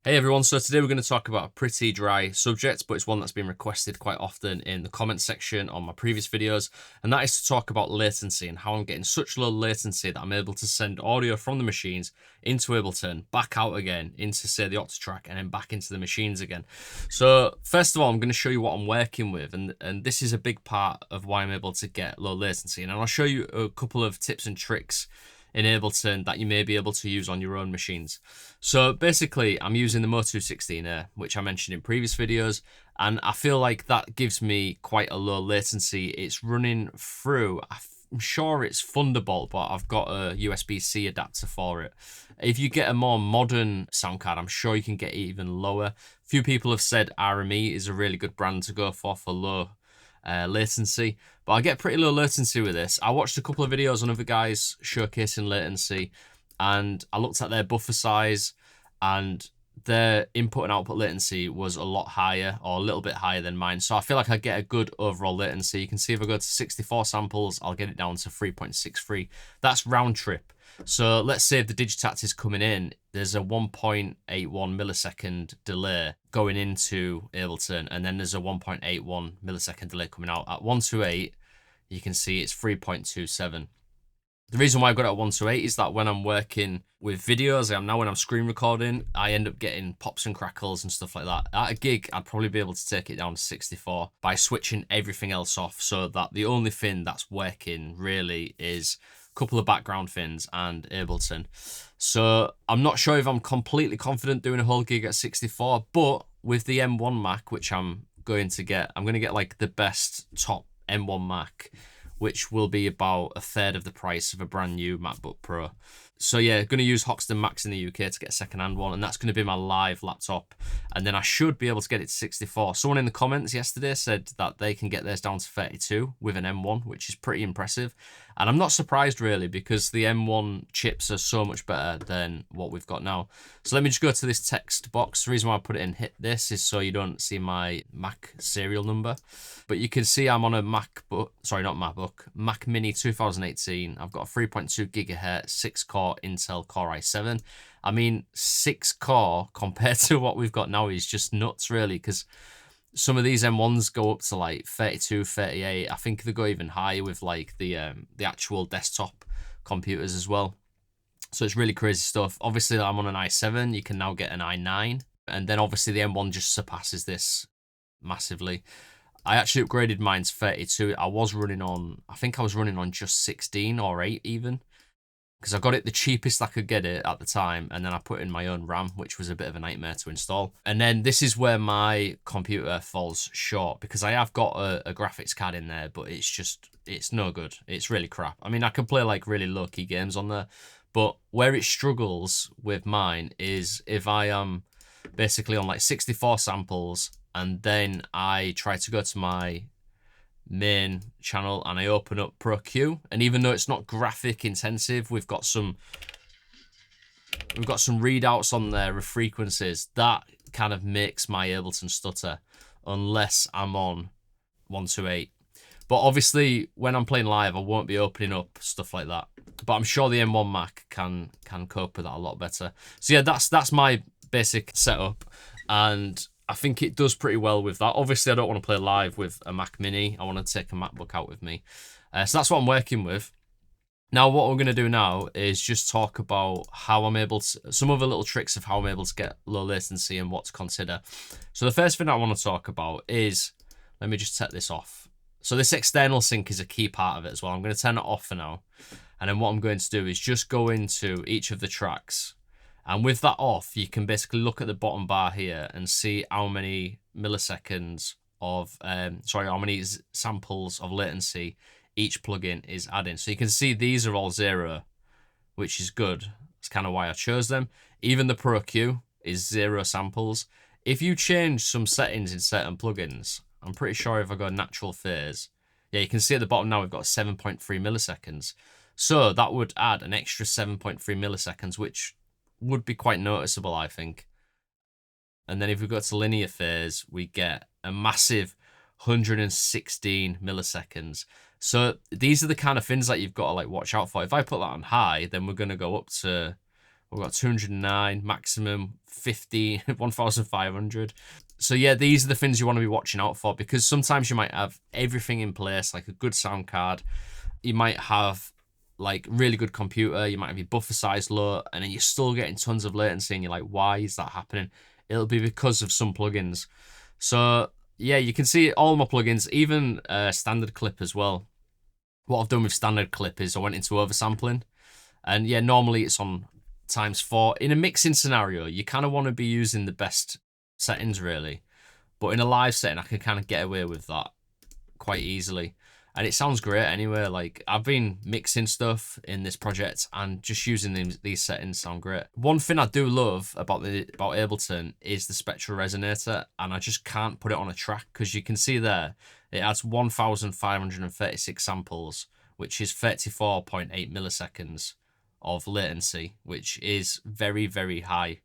Hey everyone, so today we're going to talk about a pretty dry subject, but it's one that's been requested quite often in the comment section on my previous videos, and that is to talk about latency and how I'm getting such low latency that I'm able to send audio from the machines into Ableton, back out again into, say, the Octatrack, and then back into the machines again. So first of all, I'm going to show you what I'm working with, and this is a big part of why I'm able to get low latency, and I'll show you a couple of tips and tricks in Ableton that you may be able to use on your own machines. So basically, I'm using the Mo216A, which I mentioned in previous videos, and I feel like that gives me quite a low latency. It's running through, I'm sure it's Thunderbolt, but I've got a USB-C adapter for it. If you get a more modern sound card, I'm sure you can get it even lower. A few people have said RME is a really good brand to go for low latency, but I get pretty low latency with this. I watched a couple of videos on other guys showcasing latency, and I looked at their buffer size, and their input and output latency was a lot higher, or a little bit higher than mine. So I feel like I get a good overall latency. You can see if I go to 64 samples, I'll get it down to 3.63. That's round trip. So let's say if the Digitact is coming in, there's a 1.81 millisecond delay going into Ableton, and then there's a 1.81 millisecond delay coming out. At 128, you can see it's 3.27. The reason why I've got it at 128 is that when I'm working with videos, when I'm screen recording, I end up getting pops and crackles and stuff like that. At a gig, I'd probably be able to take it down to 64 by switching everything else off, so that the only thing that's working really is a couple of background things and Ableton. So I'm not sure if I'm completely confident doing a whole gig at 64, but with the M1 Mac, which I'm going to get like the best top M1 Mac, which will be about a third of the price of a brand new MacBook Pro. So yeah, going to use Hoxton Max in the UK to get a second-hand one, and that's going to be my live laptop. And then I should be able to get it to 64. Someone in the comments yesterday said that they can get theirs down to 32 with an M1, which is pretty impressive. And I'm not surprised really, because the M1 chips are so much better than what we've got now. So let me just go to this text box. The reason why I put it in hit this is so you don't see my Mac serial number. But you can see I'm on a MacBook, sorry, not MacBook, Mac Mini 2018. I've got a 3.2 gigahertz, 6-core Intel Core i7. I mean, 6-core compared to what we've got now is just nuts, really, because some of these M1s go up to like 32, 38. I think they go even higher with like the actual desktop computers as well. So it's really crazy stuff. Obviously, I'm on an i7. You can now get an i9. And then obviously the M1 just surpasses this massively. I actually upgraded mine to 32. I think I was running on just 16 or 8 even, because I got it the cheapest I could get it at the time, and then I put in my own RAM, which was a bit of a nightmare to install. And then this is where my computer falls short, because I have got a graphics card in there, but it's no good. It's really crap. I mean, I can play like really low-key games on there, but where it struggles with mine is if I am basically on like 64 samples, and then I try to go to my main channel and I open up Pro Q, and even though it's not graphic intensive, we've got some readouts on there of frequencies that kind of makes my Ableton stutter unless I'm on 128. But obviously when I'm playing live, I won't be opening up stuff like that. But I'm sure the M1 Mac can cope with that a lot better. So yeah, that's my basic setup, and I think it does pretty well with that. Obviously, I don't want to play live with a Mac Mini. I want to take a MacBook out with me. So that's what I'm working with. Now, what we're going to do now is just talk about how I'm able to, some other little tricks of how I'm able to get low latency and what to consider. So the first thing I want to talk about is, let me just set this off. So this external sync is a key part of it as well. I'm going to turn it off for now. And then what I'm going to do is just go into each of the tracks. And with that off, you can basically look at the bottom bar here and see how many milliseconds of, how many samples of latency each plugin is adding. So you can see these are all 0, which is good. That's kind of why I chose them. Even the Pro Q is 0 samples. If you change some settings in certain plugins, I'm pretty sure if I go natural phase, yeah, you can see at the bottom now we've got 7.3 milliseconds. So that would add an extra 7.3 milliseconds, which would be quite noticeable, I think. And then if we go to linear phase, we get a massive 116 milliseconds. So these are the kind of things that you've got to like watch out for. If I put that on high, then we're going to go up to We've got 209, maximum 15, 1,500. So yeah, these are the things you want to be watching out for, because sometimes you might have everything in place, like a good sound card. You might have like really good computer, you might have your buffer size low, and then you're still getting tons of latency, and you're like, why is that happening? It'll be because of some plugins. So yeah, you can see all my plugins, even standard clip as well. What I've done with standard clip is I went into oversampling, and yeah, normally it's on ×4. In a mixing scenario, you kind of want to be using the best settings really, but in a live setting, I can kind of get away with that quite easily. And it sounds great anyway. Like, I've been mixing stuff in this project, and just using these settings sound great. One thing I do love about Ableton is the spectral resonator, and I just can't put it on a track, because you can see there it adds 1,536 samples, which is 34.8 milliseconds of latency, which is very, very high.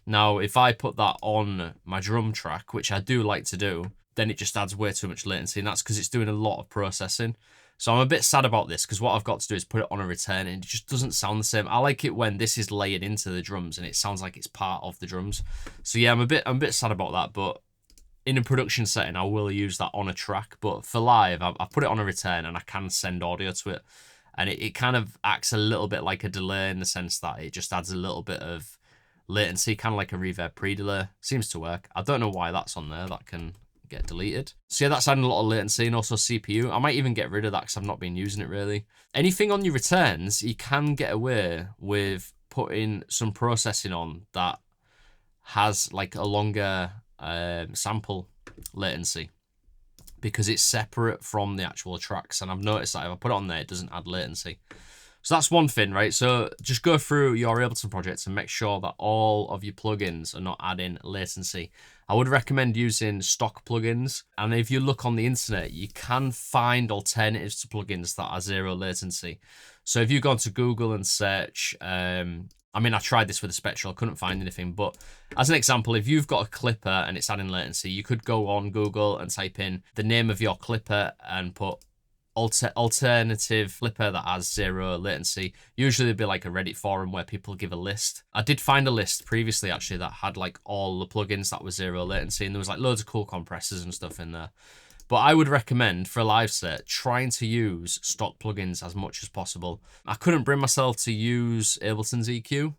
Now, if I put that on my drum track, which I do like to do, then it just adds way too much latency, and that's because it's doing a lot of processing. So I'm a bit sad about this, because what I've got to do is put it on a return, and it just doesn't sound the same. I like it when this is layered into the drums and it sounds like it's part of the drums. So yeah, I'm a bit sad about that, but in a production setting, I will use that on a track. But for live, I put it on a return, and I can send audio to it. And it kind of acts a little bit like a delay, in the sense that it just adds a little bit of latency, kind of like a reverb pre-delay. Seems to work. I don't know why that's on there. That can get deleted. So yeah, that's adding a lot of latency, and also CPU. I might even get rid of that because I've not been using it really. Anything on your returns, you can get away with putting some processing on that has like a longer sample latency, because it's separate from the actual tracks. And I've noticed that if I put it on there, it doesn't add latency. So that's one thing, right? So just go through your Ableton projects and make sure that all of your plugins are not adding latency. I would recommend using stock plugins. And if you look on the internet, you can find alternatives to plugins that are zero latency. So if you go onto Google and search, I mean, I tried this with a Spectral, I couldn't find anything. But as an example, if you've got a clipper and it's adding latency, you could go on Google and type in the name of your clipper and put alternative clipper that has zero latency. Usually it'd be like a Reddit forum where people give a list. I did find a list previously actually that had like all the plugins that were zero latency, and there was like loads of cool compressors and stuff in there. But I would recommend for a live set trying to use stock plugins as much as possible. I couldn't bring myself to use Ableton's EQ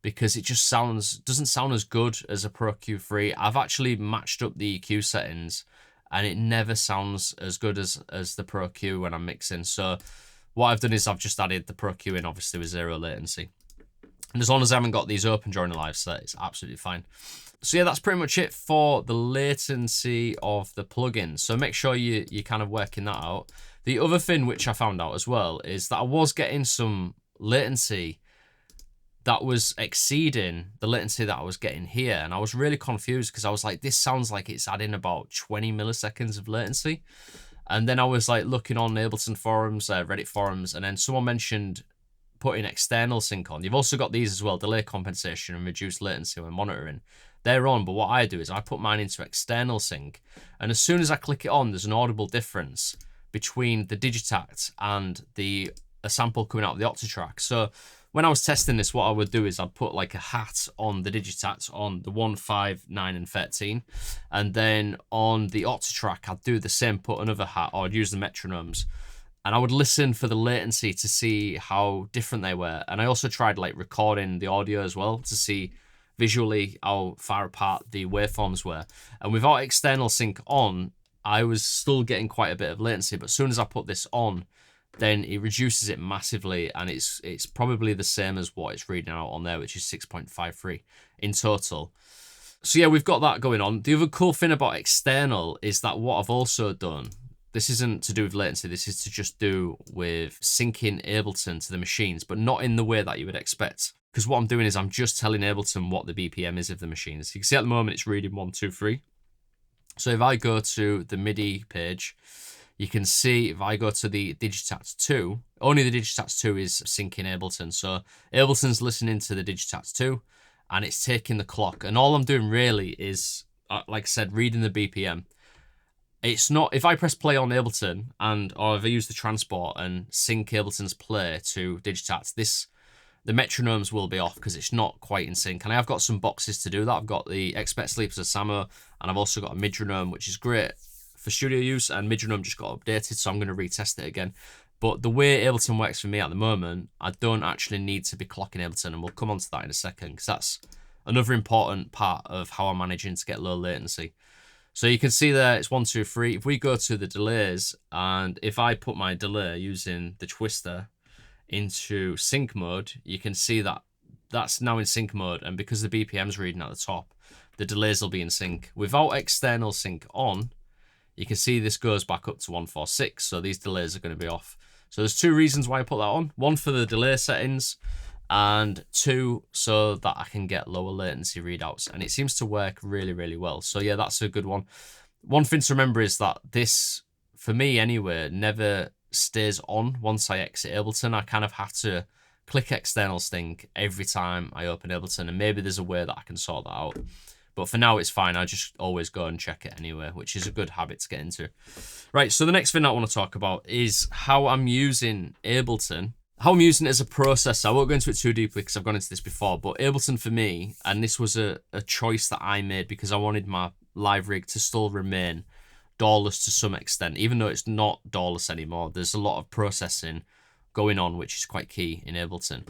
because it just doesn't sound as good as a Pro Q3. I've actually matched up the EQ settings, and it never sounds as good as the Pro Q when I'm mixing. So what I've done is I've just added the Pro Q in, obviously with zero latency. And as long as I haven't got these open during a live set, it's absolutely fine. So yeah, that's pretty much it for the latency of the plugins. So make sure you're kind of working that out. The other thing which I found out as well is that I was getting some latency that was exceeding the latency that I was getting here. And I was really confused because I was like, this sounds like it's adding about 20 milliseconds of latency. And then I was like looking on Ableton forums, Reddit forums, and then someone mentioned putting external sync on. You've also got these as well, delay compensation and reduced latency when monitoring. They're on, but what I do is I put mine into external sync, and as soon as I click it on, there's an audible difference between the Digitact and a sample coming out of the Octatrack. So when I was testing this, what I would do is I'd put like a hat on the Digitact on the 1, 5, 9, and 13, and then on the Octatrack I'd do the same, put another hat, or I'd use the metronomes. And I would listen for the latency to see how different they were. And I also tried like recording the audio as well to see visually how far apart the waveforms were. And without external sync on, I was still getting quite a bit of latency. But as soon as I put this on, then it reduces it massively. And it's probably the same as what it's reading out on there, which is 6.53 in total. So yeah, we've got that going on. The other cool thing about external is that what I've also done, this isn't to do with latency, this is to just do with syncing Ableton to the machines, but not in the way that you would expect. Because what I'm doing is I'm just telling Ableton what the BPM is of the machines. You can see at the moment it's reading 1, 2, 3. So if I go to the MIDI page, you can see if I go to the Digitact 2, only the Digitact 2 is syncing Ableton. So Ableton's listening to the Digitact 2 and it's taking the clock. And all I'm doing really is, like I said, reading the BPM. It's not, if I press play on Ableton or if I use the transport and sync Ableton's play to Digitact, the metronomes will be off because it's not quite in sync. And I have got some boxes to do that. I've got the Expert Sleepers of Samo, and I've also got a metronome, which is great for studio use, and metronome just got updated, so I'm going to retest it again. But the way Ableton works for me at the moment, I don't actually need to be clocking Ableton, and we'll come on to that in a second, because that's another important part of how I'm managing to get low latency. So you can see there, it's 1, 2, 3. If we go to the delays, and if I put my delay using the twister into sync mode, you can see that that's now in sync mode, and because the BPM's reading at the top, the delays will be in sync. Without external sync on, you can see this goes back up to 146, so these delays are going to be off. So there's 2 reasons why I put that on. 1 for the delay settings, and 2 so that I can get lower latency readouts, and it seems to work really, really well. So yeah, that's a good one. One thing to remember is that this, for me anyway, never stays on once I exit Ableton. I kind of have to click external sync every time I open Ableton, and maybe there's a way that I can sort that out. But for now, it's fine. I just always go and check it anyway, which is a good habit to get into. Right, so the next thing I want to talk about is how I'm using Ableton. How I'm using it as a processor. I won't go into it too deeply because I've gone into this before, but Ableton for me, and this was a choice that I made because I wanted my live rig to still remain DAWless to some extent, even though it's not DAWless anymore. There's a lot of processing going on, which is quite key in Ableton.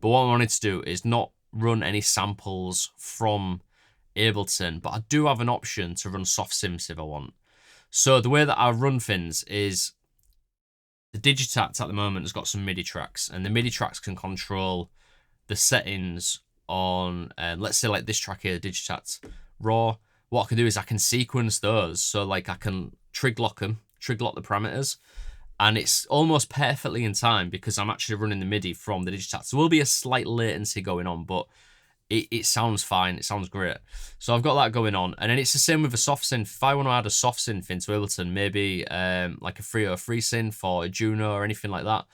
But what I wanted to do is not run any samples from Ableton, but I do have an option to run soft synths if I want. So the way that I run things is the Digitact at the moment has got some MIDI tracks, and the MIDI tracks can control the settings on, let's say like this track here, Digitact Raw. What I can do is I can sequence those. So like I can trig lock them, trig lock the parameters, and it's almost perfectly in time because I'm actually running the MIDI from the Digitact. There will be a slight latency going on, but it sounds fine. It sounds great. So I've got that going on. And then it's the same with a soft synth. If I want to add a soft synth into Ableton, maybe like a 303 synth or a Juno or anything like that,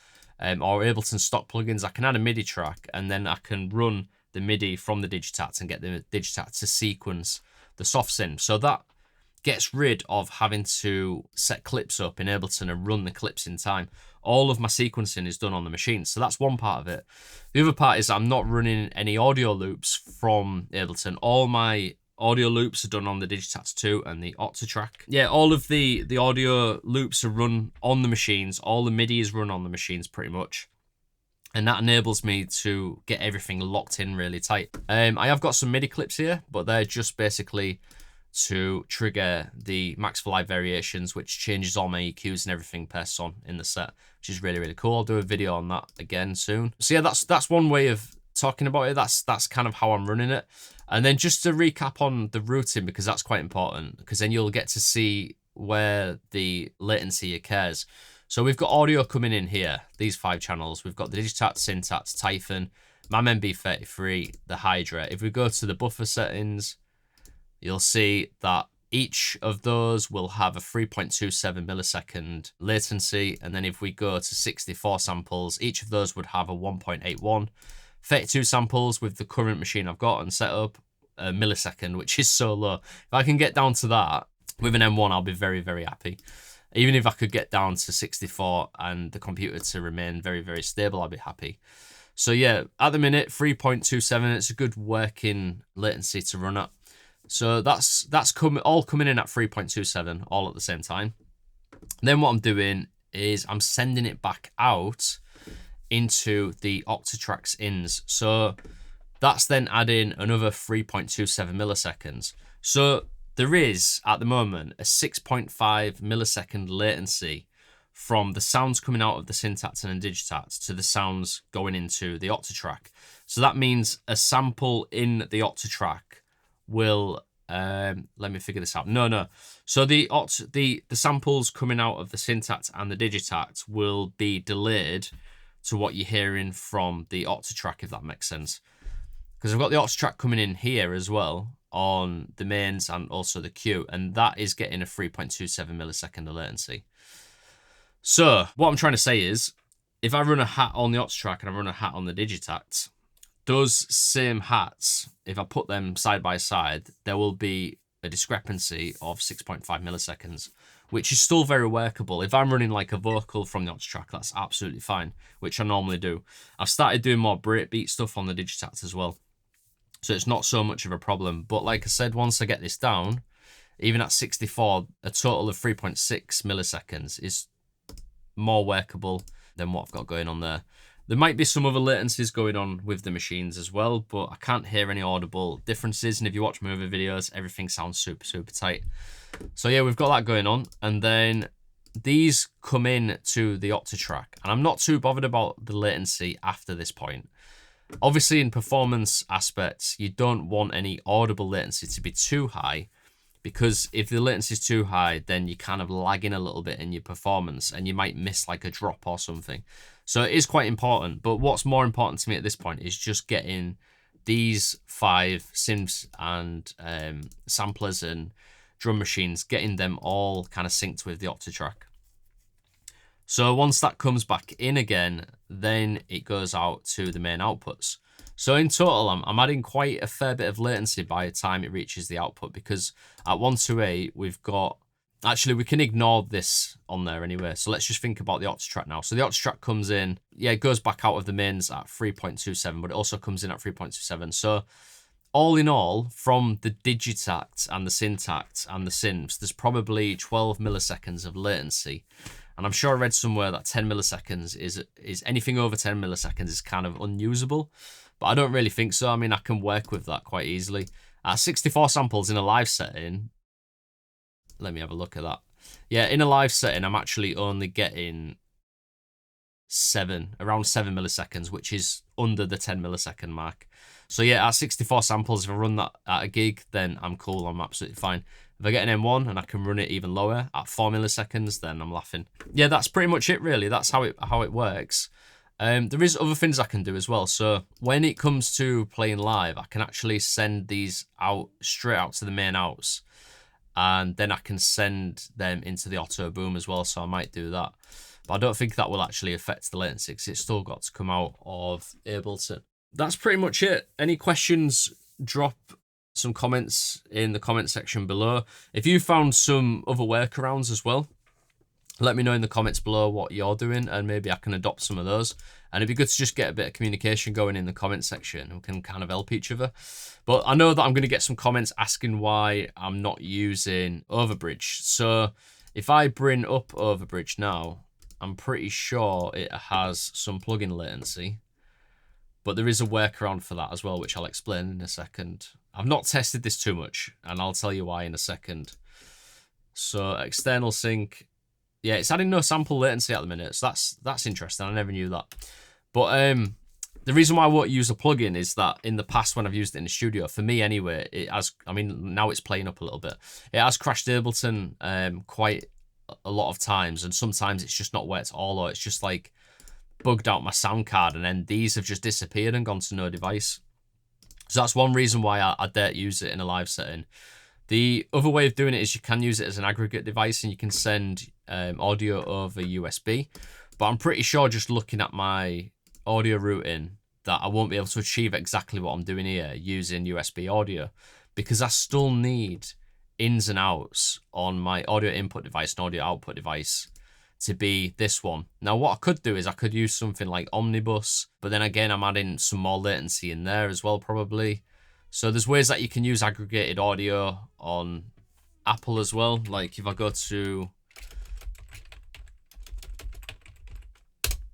or Ableton stock plugins, I can add a MIDI track and then I can run the MIDI from the Digitact and get the Digitact to sequence the soft synth. So that gets rid of having to set clips up in Ableton and run the clips in time. All of my sequencing is done on the machine. So that's one part of it. The other part is I'm not running any audio loops from Ableton. All my audio loops are done on the Digitact 2 and the Octatrack. Yeah, all of the audio loops are run on the machines. All the MIDI is run on the machines pretty much. And that enables me to get everything locked in really tight. I have got some MIDI clips here, but they're just basically to trigger the max for live variations, which changes all my EQs and everything per song in the set, which is really, really cool. I'll do a video on that again soon. So yeah, that's one way of talking about it. That's kind of how I'm running it. And then just to recap on the routing, because that's quite important, because then you'll get to see where the latency occurs. So we've got audio coming in here, these 5 channels. We've got the Digitact, Syntax, Typhon, MAM-MB33, the Hydra. If we go to the buffer settings, you'll see that each of those will have a 3.27 millisecond latency. And then if we go to 64 samples, each of those would have a 1.81. 32 samples with the current machine I've got and set up, a millisecond, which is so low. If I can get down to that with an M1, I'll be very, very happy. Even if I could get down to 64 and the computer to remain very, very stable, I'll be happy. So yeah, at the minute, 3.27, it's a good working latency to run at. So that's all coming in at 3.27, all at the same time. Then what I'm doing is I'm sending it back out into the Octatracks ins. So that's then adding another 3.27 milliseconds. So there is, at the moment, a 6.5 millisecond latency from the sounds coming out of the Syntax and Digitact to the sounds going into the Octatrack. So that means a sample in the Octatrack will let me figure this out. No. So the samples coming out of the Syntax and the Digitact will be delayed to what you're hearing from the Octatrack, if that makes sense. Because I've got the Octatrack coming in here as well on the mains and also the Q, and that is getting a 3.27 millisecond latency. So what I'm trying to say is, if I run a hat on the Octatrack and I run a hat on the Digitact, those same hats, if I put them side by side, there will be a discrepancy of 6.5 milliseconds, which is still very workable. If I'm running like a vocal from the Optitrack, that's absolutely fine, which I normally do. I've started doing more breakbeat stuff on the Digitact as well, so it's not so much of a problem. But like I said, once I get this down, even at 64, a total of 3.6 milliseconds is more workable than what I've got going on there. There might be some other latencies going on with the machines as well, but I can't hear any audible differences. And if you watch my other videos, everything sounds super, super tight. So yeah, we've got that going on. And then these come in to the Optitrack, and I'm not too bothered about the latency after this point. Obviously, in performance aspects, you don't want any audible latency to be too high, because if the latency is too high, then you're kind of lagging a little bit in your performance and you might miss like a drop or something. So it is quite important. But what's more important to me at this point is just getting these 5 synths and samplers and drum machines, getting them all kind of synced with the Optitrack. So once that comes back in again, then it goes out to the main outputs. So in total, I'm adding quite a fair bit of latency by the time it reaches the output, because at 128, we've got... Actually, we can ignore this on there anyway. So let's just think about the Optitrack now. So the Optitrack comes in, yeah, it goes back out of the mains at 3.27, but it also comes in at 3.27. So all in all, from the Digitact and the Syntact and the synths, there's probably 12 milliseconds of latency. And I'm sure I read somewhere that 10 milliseconds is anything over 10 milliseconds is kind of unusable. But I don't really think so. I mean, I can work with that quite easily. At 64 samples in a live setting, let me have a look at that. Yeah, in a live setting, I'm actually only getting around 7 milliseconds, which is under the 10 millisecond mark. So yeah, at 64 samples, if I run that at a gig, then I'm cool, I'm absolutely fine. If I get an M1 and I can run it even lower at 4 milliseconds, then I'm laughing. Yeah, that's pretty much it really. That's how it works. There is other things I can do as well. So when it comes to playing live, I can actually send these out straight out to the main outs, and then I can send them into the auto boom as well. So I might do that, but I don't think that will actually affect the latency because it's still got to come out of Ableton. That's pretty much it. Any questions, drop some comments in the comment section below. If you found some other workarounds as well, let me know in the comments below what you're doing, and maybe I can adopt some of those. And it'd be good to just get a bit of communication going in the comment section. We can kind of help each other. But I know that I'm going to get some comments asking why I'm not using Overbridge. So if I bring up Overbridge now, I'm pretty sure it has some plugin latency. But there is a workaround for that as well, which I'll explain in a second. I've not tested this too much, and I'll tell you why in a second. So external sync. Yeah, it's adding no sample latency at the minute, so that's interesting. I never knew that. But the reason why I won't use a plugin is that in the past when I've used it in the studio, for me anyway, it has, I mean, now it's playing up a little bit. It has crashed Ableton quite a lot of times, and sometimes it's just not worked at all, or it's just like bugged out my sound card, and then these have just disappeared and gone to no device. So that's one reason why I dare use it in a live setting. The other way of doing it is you can use it as an aggregate device, and you can send audio over USB. But I'm pretty sure just looking at my audio routing that I won't be able to achieve exactly what I'm doing here using USB audio, because I still need ins and outs on my audio input device and audio output device to be this one. Now what I could do is I could use something like Omnibus, but then again I'm adding some more latency in there as well probably. So there's ways that you can use aggregated audio on Apple as well. Like if I go to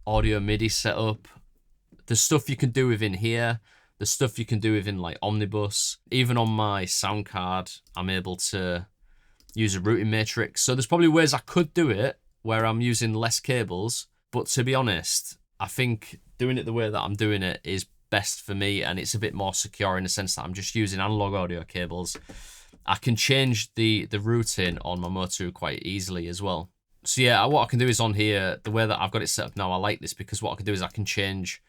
audio MIDI setup, there's stuff you can do within here. There's stuff you can do within like Omnibus. Even on my sound card, I'm able to use a routing matrix. So there's probably ways I could do it where I'm using less cables. But to be honest, I think doing it the way that I'm doing it is best for me, and it's a bit more secure in the sense that I'm just using analog audio cables. I can change the routing on my Motu quite easily as well. So yeah, what I can do is on here, the way that I've got it set up now, I like this because what I can do is I can change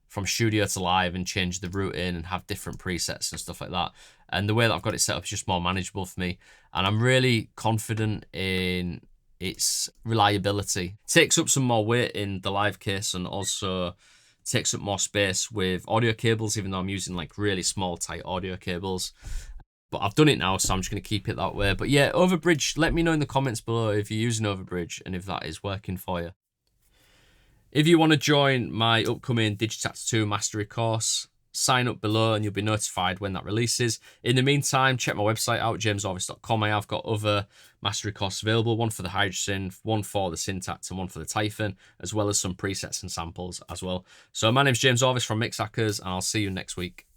from studio to live and change the routing and have different presets and stuff like that. And the way that I've got it set up is just more manageable for me. And I'm really confident in its reliability. It takes up some more weight in the live case, and also takes up more space with audio cables, even though I'm using like really small tight audio cables. But I've done it now, so I'm just going to keep it that way. But yeah, Overbridge, let me know in the comments below if you're using Overbridge and if that is working for you. If you want to join my upcoming Digitactor 2 Mastery course, sign up below and you'll be notified when that releases. In the meantime, check my website out, jamesorvis.com. I have got other mastery courses available, one for the Hydrogen, one for the Syntax, and one for the Typhon, as well as some presets and samples as well. So my name's James Orvis from Mix Hackers, and I'll see you next week.